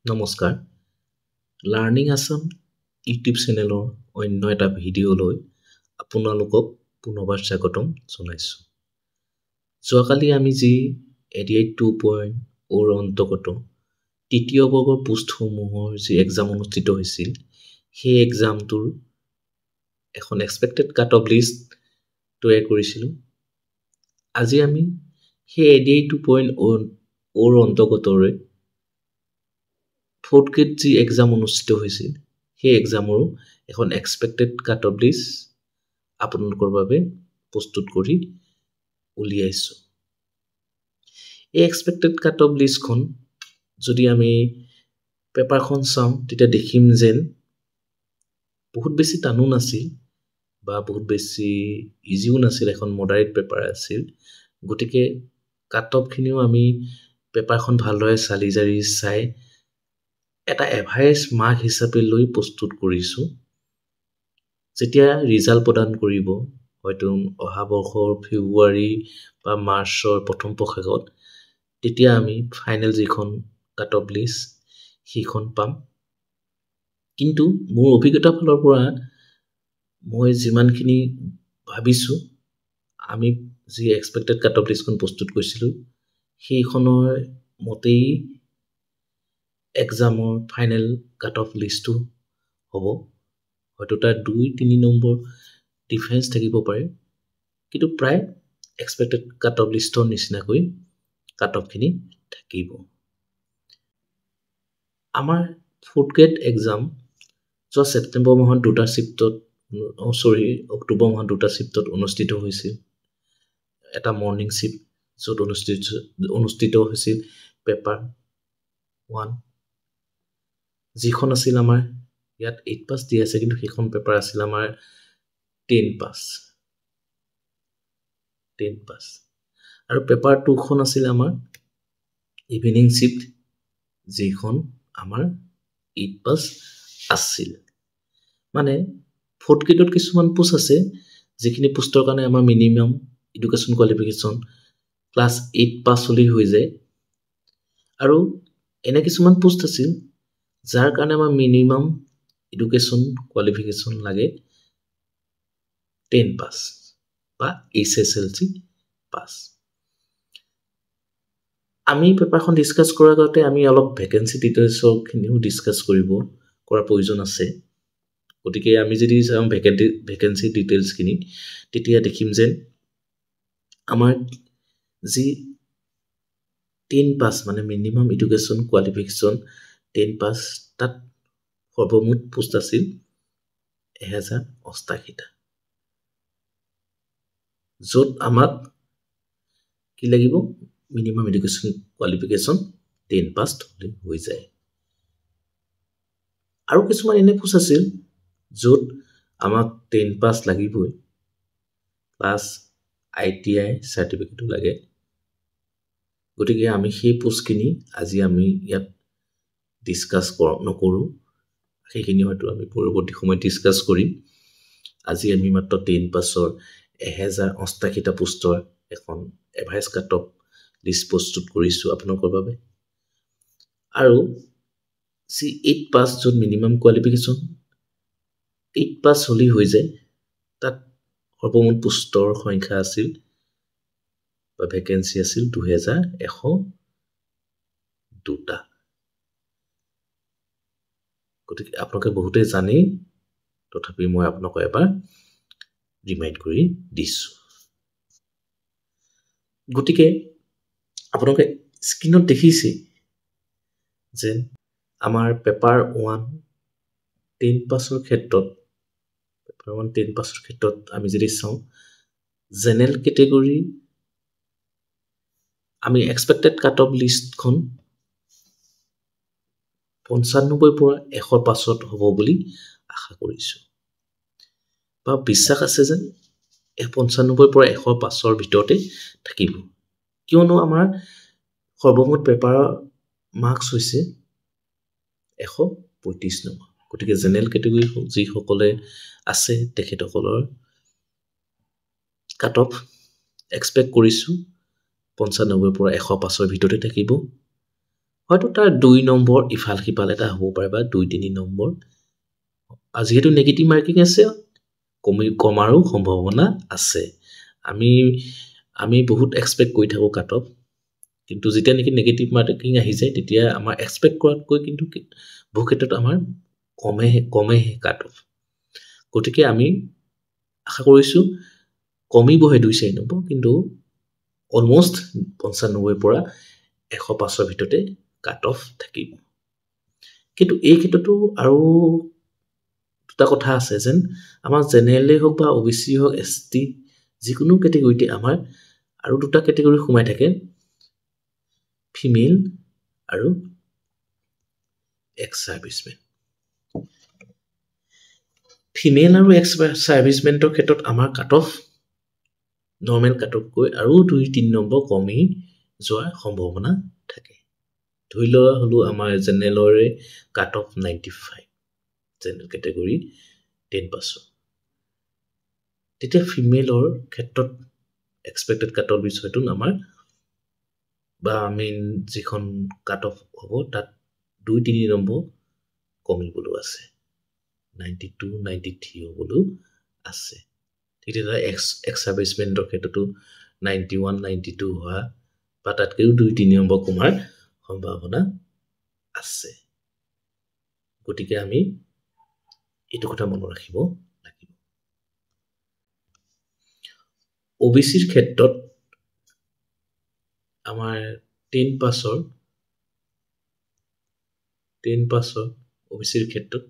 নমস্কাৰ learning Assam YouTube চেনেলৰ অন্য এটা ভিডিঅ'লৈ আপোনালোকক পুনৰবাৰ স্বাগতম জনাইছোঁ। যোৱাকালি আমি যি এডিআই 2.0 অন্তৰ্গত তৃতীয় বৰ্গৰ পোষ্টসমূহৰ যি এক্সাম অনুষ্ঠিত হৈছিল সেই এক্সামটোৰ এখন এক্সপেক্টেড কাট অফ লিষ্ট তৈয়াৰ কৰিছিলোঁ। আজি আমি সেই এডিআই 2.0 অন্তৰ্গতৰে ফ'ৰ্থ গ্ৰেড যি এক্সাম অনুষ্ঠিত হৈছিল সেই এক্সামৰো এখন এক্সপেক্টেড কাট অফ লিষ্ট আপোনালোকৰ বাবে প্ৰস্তুত কৰি উলিয়াইছোঁ। এই এক্সপেক্টেড কাট অফ লিষ্টখন যদি আমি পেপাৰখন চাওঁ তেতিয়া দেখিম যেন বহুত বেছি টানো নাছিল বা বহুত বেছি ইজিও নাছিল, এখন মডাৰেট পেপাৰ আছিল। গতিকে কাট অফখিনিও আমি পেপাৰখন ভালদৰে চালি জাৰি চাই এটা এভাৰেজ মাৰ্ক হিচাপে লৈ প্ৰস্তুত কৰিছোঁ। যেতিয়া ৰিজাল্ট প্ৰদান কৰিব হয়তো অহা বৰ্ষৰ ফেব্ৰুৱাৰী বা মাৰ্চৰ প্ৰথম পষেকত, তেতিয়া আমি ফাইনেল যিখন কাট অফ লিষ্ট সেইখন পাম। কিন্তু মোৰ অভিজ্ঞতাৰ ফালৰ পৰা মই যিমানখিনি ভাবিছোঁ, আমি যি এক্সপেক্টেড কাট অফ লিষ্টখন প্ৰস্তুত কৰিছিলোঁ সেইখনৰ মতেই এক্সামৰ ফাইনেল কাট অফ লিষ্টটো হ'ব। হয়তো তাৰ 2-3 নম্বৰ ডিফাৰেঞ্চ থাকিব পাৰে, কিন্তু প্ৰায় এক্সপেক্টেড কাট অফ লিষ্টৰ নিচিনাকৈ কাট অফখিনি থাকিব। আমাৰ ফ'ৰ্থ গ্ৰেড এক্সাম যোৱা ছেপ্টেম্বৰ মাহত অক্টোবৰ মাহত দুটা শ্বিফ্টত অনুষ্ঠিত হৈছিল। এটা মৰ্ণিং শ্বিফ্ট য'ত অনুষ্ঠিত হৈছিল পেপাৰ 1, যিখন আছিল আমাৰ ইয়াত 8 পাছ দি আছে, কিন্তু সেইখন পেপাৰ আছিল আমাৰ 10 পাছ। আৰু পেপাৰ 2খন আছিল আমাৰ ইভিনিং শ্বিফ্ট, যিখন আমাৰ 8 পাছ আছিল। মানে ফ'ৰ্থ গ্ৰেডত কিছুমান পোষ্ট আছে যিখিনি পোষ্টৰ কাৰণে আমাৰ মিনিমাম এডুকেশ্যন কোৱালিফিকেশ্যন ক্লাছ 8 পাছ হ'লেই হৈ যায়। আৰু এনে কিছুমান পোষ্ট আছিল যাৰ কাৰণে আমাৰ মিনিমাম এডুকেশ্যন কোৱালিফিকেশ্যন লাগে 10 পাছ বা HSLC পাছ। আমি পেপাৰখন ডিছকাছ কৰাৰ আগতে আমি অলপ ভেকেঞ্চি ডিটেইলছৰখিনিও ডিছকাছ কৰাৰ প্ৰয়োজন আছে। গতিকে আমি যদি চাওঁ ভেকেঞ্চি ডিটেইলছখিনি, তেতিয়া দেখিম যেন আমাৰ যি 10 পাছ মানে মিনিমাম এডুকেশ্যন কোৱালিফিকেশ্যন 10 পাছ, তাত সৰ্বমুঠ পোষ্ট আছিল 1088টা, য'ত আমাক কি লাগিব মিনিমাম এডুকেশ্যন কোৱালিফিকেশ্যন 10 পাছ হ'লে হৈ যায়। আৰু কিছুমান এনে পোষ্ট আছিল য'ত আমাক 10 পাছ লাগিবই, প্লাছ ITI চাৰ্টিফিকেটো লাগে। গতিকে আমি সেই পোষ্টখিনি আজি আমি ইয়াত ডিছকাছ নকৰোঁ, সেইখিনি হয়তো আমি পৰৱৰ্তী সময়ত ডিছকাছ কৰিম। আজি আমি মাত্ৰ 10 পাছৰ 1088টা পোষ্টৰ এখন এভাৰেজ কাট অফ লিষ্ট প্ৰস্তুত কৰিছোঁ আপোনালোকৰ বাবে। আৰু যি 8 পাছ, য'ত মিনিমাম কোৱালিফিকেশ্যন 8 পাছ হ'লেই হৈ যায়, তাত সৰ্বমুঠ পোষ্টৰ সংখ্যা আছিল বা ভেকেঞ্চি আছিল 2102টা। গতিকে আপোনালোকে বহুতেই জানেই, তথাপি মই আপোনালোকক এবাৰ ৰিমাইণ্ড কৰি দিছোঁ। গতিকে আপোনালোকে স্ক্ৰীণত দেখিছে যে আমাৰ পেপাৰ 1 10 পাছৰ ক্ষেত্ৰত আমি যদি চাওঁ, জেনেৰেল কেটেগৰী আমি এক্সপেক্টেড কাট অফ লিষ্টখন 95 পৰা 100 পাছত হ'ব বুলি আশা কৰিছোঁ বা বিশ্বাস আছে যেন 95 পৰা 100 পাছৰ ভিতৰতে থাকিব, কিয়নো আমাৰ সৰ্বমুঠ পেপাৰৰ মাৰ্কছ হৈছে 135 নম্বৰ। গতিকে জেনেৰেল কেটেগৰী যিসকলে আছে তেখেতসকলৰ কাট অফ এক্সপেক্ট কৰিছোঁ 95 পৰা 100 পাছৰ ভিতৰতে থাকিব। হয়তো তাৰ 2 নম্বৰ ইফাল সিফাল এটা হ'ব পাৰে বা 2-3 নম্বৰ আজিহেতু নেগেটিভ মাৰ্কিং আছে কমাৰো সম্ভাৱনা আছে আমি বহুত এক্সপেক্ট কৰি থাকো কাট অফ কিন্তু যেতিয়া নেকি নেগেটিভ মাৰ্কিং আহি যায় তেতিয়া আমাৰ এক্সপেক্ট কৰাতকৈ কিন্তু বহু ক্ষেত্ৰত আমাৰ কমে কাট অফ গতিকে আমি আশা কৰিছো কমিবহে 2-4 নম্বৰ কিন্তু অলমোষ্ট 95 পৰা 105 ভিতৰতে কাট অফ থাকিব কিন্তু এই ক্ষেত্ৰতো আৰু দুটা কথা আছে যেন আমাৰ জেনেৰেলে হওক বা ওবিসি হওক এসটি যিকোনো ক্যাটেগৰিতে আমাৰ আৰু দুটা ক্যাটেগৰি সোমাই থাকে ফিমেল আৰু এক্স সাৰ্ভিসমেন ফিমেল আৰু এক্স সাৰ্ভিসমেন্টৰ ক্ষেত্ৰত আমাৰ cut off normal cut off গৈ আৰু 2-3 নম্বৰ কমি যোৱাৰ সম্ভাৱনা থাকে ধৰি লোৱা হলো আমাৰ জেনেৰেলৰে কাট অফ 95 জেনেৰেল ক্যাটেগৰি 10% তেতিয়া ফিমেলৰ ক্ষেত্ৰত এক্সপেক্টেড কাট অফ বিষয়টো আমাৰ বা মেইন যিখন কাট অফ হ'ব তাত 2-3 নম্বৰ কমিবলৈ আছে 92-93 হ'বলৈ আছে তেতিয়া এক্স সাৰ্ভিসমেন্টৰ ক্ষেত্ৰতো 91-92 হোৱা বা তাতকৈও 2-3 নম্বৰ কমাৰ সম্ভাৱনা আছে গতিকে আমি এইটো কথা মনত ৰাখিব লাগিব ওবিসিৰ ক্ষেত্ৰত আমাৰ 10% ওবিসিৰ ক্ষেত্ৰত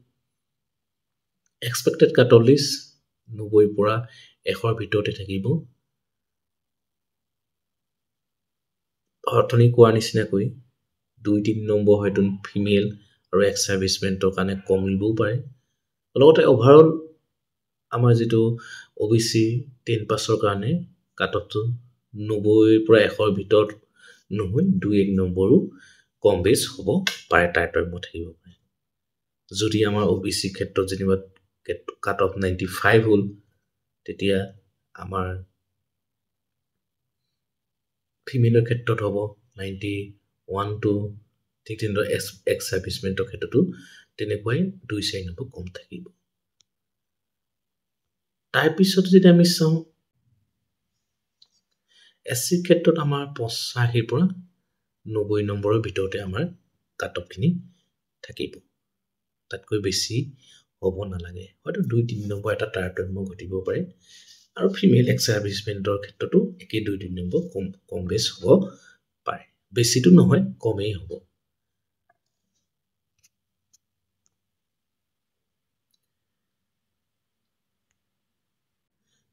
এক্সপেক্টেড কাট অফ লিষ্ট 90 পৰা 100 ভিতৰতে থাকিব অৰ্থনি কোৱা নিচিনাকৈ 2-3 নম্বৰ হয়তো ফিমেল আৰু এক্স সাৰ্ভিসমেন্টৰ কাৰণে কমিবও পাৰে লগতে ওভাৰঅল আমাৰ যেটো ওবিসি 10% কাৰণে কাট অফটো 90 পৰা 100 ভিতৰত নহয় 2-1 নম্বৰো কম বেছ হ'ব পাৰে টাইটম থাকিব পাৰে যদি আমাৰ ওবিসি ক্ষেত্ৰত যেনিবা কাট অফ 95 হ'ল তেতিয়া আমাৰ ফিমেলৰ ক্ষেত্ৰত হ'ব 91 টু ঠিক তেনেদৰে এক্স সাৰ্ভিসমেন্টৰ ক্ষেত্ৰতো তেনেকৈ 2-4 নম্বৰ কম থাকিব তাৰ পিছত যদি আমি চাওঁ এসসি ক্ষেত্ৰত আমাৰ 85 পৰা 90 নম্বৰৰ ভিতৰতে আমাৰ কাট অফ খিনি থাকিব তাতকৈ বেছি হ'ব নালাগে হয়তো 2-3 নম্বৰ এটা তাৰতম্য ঘটিব পাৰে আৰু ফিমেল এক্স সাৰ্ভিসমেন্টৰ ক্ষেত্ৰতো একে 2-3 নম্বৰ কম বেছ হ'ব পাৰে বেছিটো নহয় কমেই হ'ব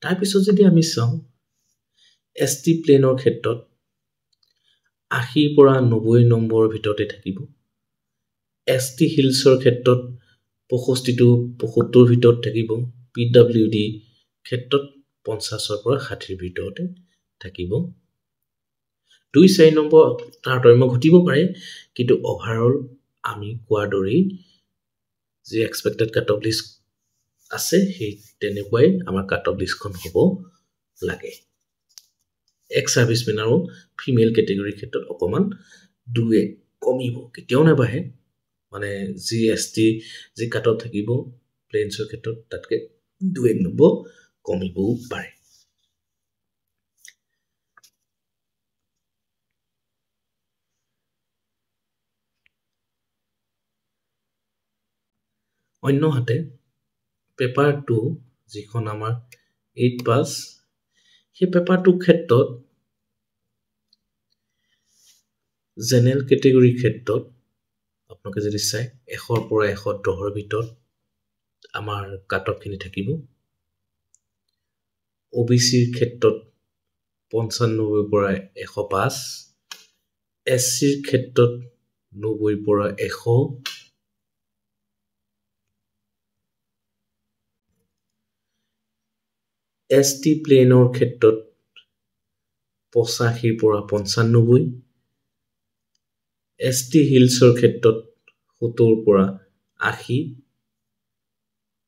তাৰ পিছত যদি আমি চাওঁ এসটি প্লেনৰ ক্ষেত্ৰত 80 পৰা 90 নম্বৰৰ ভিতৰতে থাকিব এসটি হিলছৰ ক্ষেত্ৰত 65 টু 75 ভিতৰত থাকিব পিডব্লিউডি ক্ষেত্ৰত 50 পৰা 60 ভিতৰতে থাকিব 2-4 নম্বৰ তাৰতম্য ঘটিব পাৰে কিন্তু ওভাৰঅল আমি কোৱাৰ দৰেই যে এক্সপেক্টেড কাট অফ লিষ্ট আছে সেই তেনেকৈ আমাৰ কাট অফ লিষ্টখন হ'ব লাগে এক্স সাৰ্ভিসমেন আৰু ফিমেল ক্যাটেগৰি ক্ষেত্ৰত অকমান 2-1 কমিব কেতিয়াও নাবাহে মানে জিএসটি যি কাট অফ থাকিব প্লেনছৰ ক্ষেত্ৰত তাতকে 2-1 নম্বৰ কমিবও পাৰে অন্যহাতে পেপাৰ 2 যিখন আমাৰ 8 পাস সেই পেপাৰ 2 ক্ষেত্ৰত জেনেৰেল ক্যাটেগৰি ক্ষেত্ৰত আপোনালোকে যদি চাই 100 পৰা 110 ৰ ভিতৰত আমাৰ কাট অফ খিনি থাকিব ওবিসিৰ ক্ষেত্ৰত 95 পৰা 105 এসসিৰ ক্ষেত্ৰত 90 পৰা 100 এসটি প্লেনৰ ক্ষেত্ৰত 85 পৰা 95 এসটি হিলছৰ ক্ষেত্ৰত 70 পৰা 80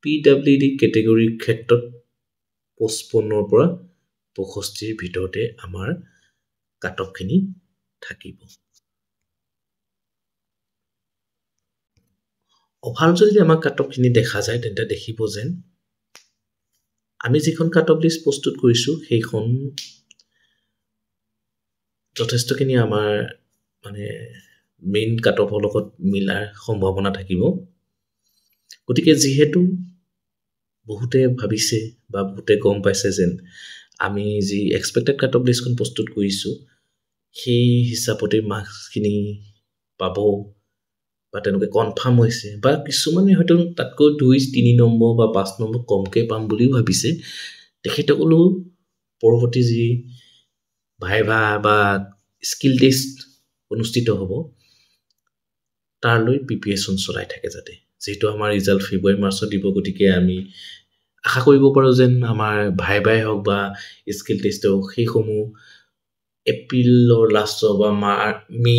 পিডব্লিউডি ক্যাটেগৰিৰ ক্ষেত্ৰত 55 পৰা 65 ভিতৰতে আমাৰ কাট অফ খিনি থাকিব অভাৰঅল যদি আমাৰ কাট অফখিনি দেখা যায় তেন্তে দেখিব যেন আমি যিখন কাট অফ লিষ্ট প্ৰস্তুত কৰিছোঁ সেইখন যথেষ্টখিনি আমাৰ মানে মেইন কাট অফৰ লগত মিলাৰ সম্ভাৱনা থাকিব গতিকে যিহেতু বহুতে ভাবিছে বা বহুতে গম পাইছে যেন আমি যি এক্সপেক্টেড কাট অফ লিষ্টখন প্ৰস্তুত কৰিছোঁ সেই হিচাপতে মাৰ্কছখিনি পাব বা তেনেকৈ কনফাৰ্ম হৈছে বা কিছুমানে হয়তো তাতকৈ 2-3 নম্বৰ বা 5 নম্বৰ কমকৈ পাম বুলিও ভাবিছে তেখেতসকলেও পৰৱৰ্তী যি ভাইভা বা স্কিল টেষ্ট অনুষ্ঠিত হ'ব তাৰলৈ প্ৰিপেৰেশ্যন চলাই থাকে যাতে যেহেতু আমাৰ ৰিজাল্ট ফেব্ৰুৱাৰী মাৰ্চত দিব গতিকে আমি আশা কৰিব পাৰোঁ যেন আমাৰ ভাইভাই হওক বা স্কিল টেষ্ট হওক সেইসমূহ এপ্ৰিলৰ লাষ্টৰ বা মে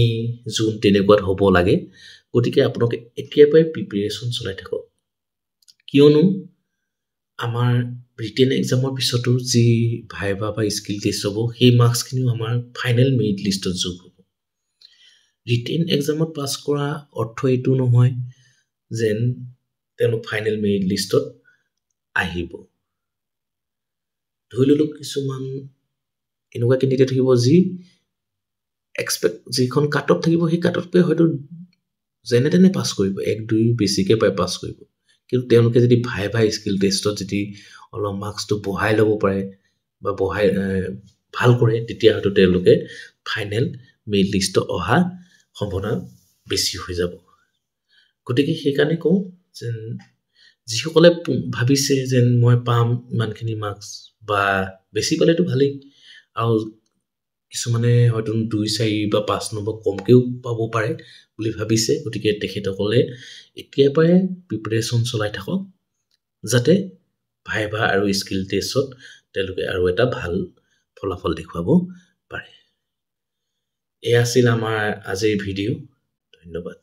জুন তেনেকুৱাত হ'ব লাগে গতিকে আপোনালোকে এতিয়াৰ পৰাই প্ৰিপেৰেশ্যন চলাই থাকক কিয়নো আমাৰ ৰিটেন এক্সামৰ পিছতো যি ভাইভা বা স্কিল টেষ্ট হ'ব সেই মাৰ্কছখিনিও আমাৰ ফাইনেল মেৰিট লিষ্টত যোগ হ'ব ৰিটেন এক্সামত পাছ কৰা অৰ্থ এইটো নহয় যেন তেওঁলোক ফাইনেল মেৰিট লিষ্টত আহিব ধৰি ললোঁ কিছুমান এনেকুৱা কেণ্ডিডেট থাকিব যি যিখন কাট অফ থাকিব সেই কাট অফটোৱে হয়তো যেনে তেনে পাছ কৰিব 1-2 বেছিকৈ পাই পাছ কৰিব কিন্তু তেওঁলোকে যদি ভাইভা স্কিল টেষ্টত যদি অলপ মাৰ্কছটো বঢ়াই ল'ব পাৰে বা ভাল কৰে তেতিয়া হয়তো তেওঁলোকে ফাইনেল মেৰিট লিষ্টত অহা সম্ভাৱনা বেছি হৈ যাব গতিকে সেইকাৰণে কওঁ যেন যিসকলে ভাবিছে যেন মই পাম ইমানখিনি মাৰ্কছ বা বেছি পালেতো ভালেই আৰু কিছুমানে হয়তো 2-4 বা 5 নম্বৰ কমকৈও পাব পাৰে বুলি ভাবিছে গতিকে তেখেতসকলে এতিয়াৰ পৰাই প্ৰিপেৰেশ্যন চলাই থাকক যাতে ভাইভা আৰু স্কিল টেষ্টত তেওঁলোকে আৰু এটা ভাল ফলাফল দেখুৱাব পাৰে এয়া আছিল আমাৰ আজিৰ ভিডিঅ' ধন্যবাদ